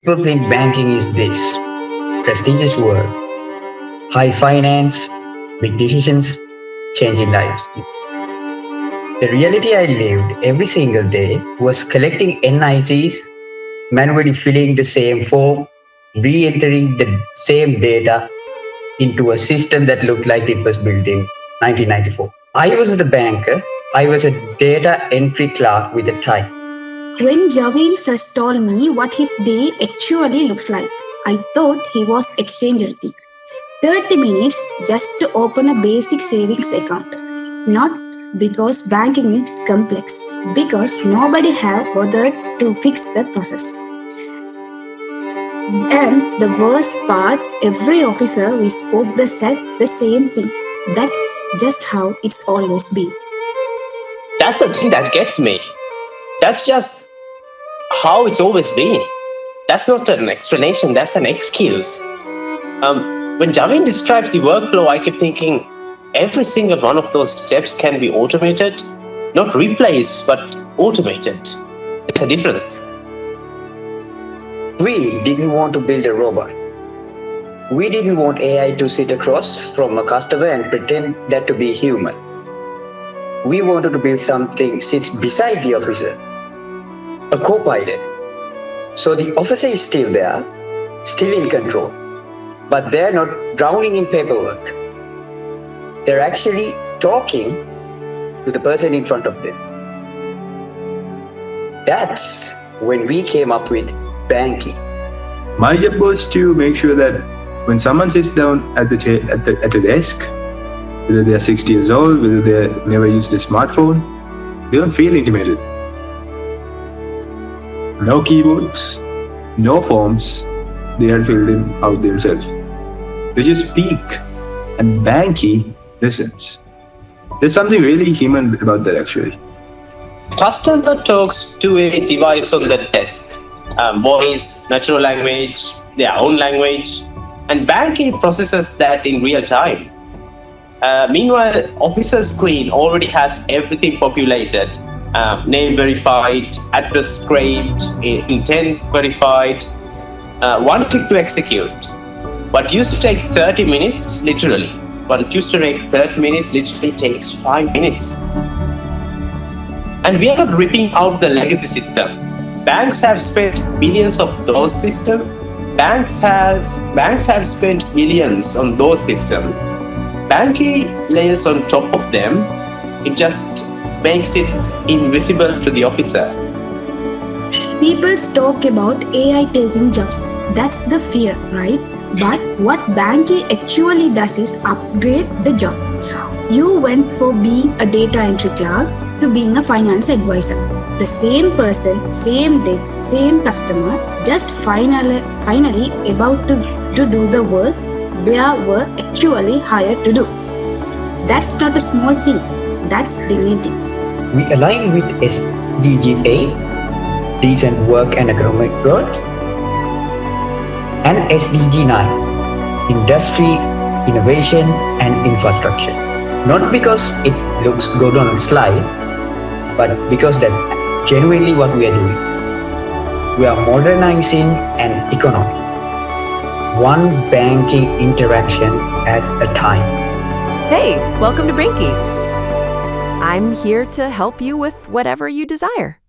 People think banking is this prestigious world, high finance, big decisions, changing lives. The reality I lived every single day was collecting NICs, manually filling the same form, re entering the same data into a system that looked like it was built in 1994. I was the banker, I was a data entry clerk with a tie. When Javin first told me what his day actually looks like, I thought he was exchange ready. 30 minutes just to open a basic savings account. Not because banking is complex, because nobody have bothered to fix the process. And the worst part, every officer we spoke the said the same thing. That's just how it's always been. That's the thing that gets me. That's just how it's always been. That's not an explanation, that's an excuse. When Javin describes the workflow, I keep thinking every single one of those steps can be automated, not replaced, but automated. It's a difference. We didn't want to build a robot. We didn't want AI to sit across from a customer and pretend that to be human. We wanted to build something sits beside the officer, a co-pilot. So the officer is still there, still in control, but they're not drowning in paperwork. They're actually talking to the person in front of them. That's when we came up with BANKI. My job was to make sure that when someone sits down at a desk, whether they are 60 years old, whether they never used a smartphone, they don't feel intimidated. No keyboards, no forms, they had filled in out themselves. They just speak, and BANKI listens. There's something really human about that actually. Customer talks to a device on the desk. Voice, natural language, their own language, and BANKI processes that in real time. Meanwhile, officer's screen already has everything populated. Name verified, address scraped, intent verified, one click to execute. What used to take 30 minutes, literally. What used to take 30 minutes literally takes 5 minutes. And we are not ripping out the legacy system. Banks have spent billions of those systems. Banks have spent billions on those systems. BANKI layers on top of them. It just makes it invisible to the officer. People talk about AI taking jobs. That's the fear, right? But what BANKI actually does is upgrade the job. You went from being a data entry clerk to being a finance advisor. The same person, same day, same customer, just finally about to do the work they were actually hired to do. That's not a small thing. That's dignity. We align with SDG 8, decent work and economic growth, and SDG 9, industry, innovation and infrastructure. Not because it looks good on a slide, but because that's genuinely what we are doing. We are modernizing an economy, one banking interaction at a time. Hey, welcome to BANKI. I'm here to help you with whatever you desire.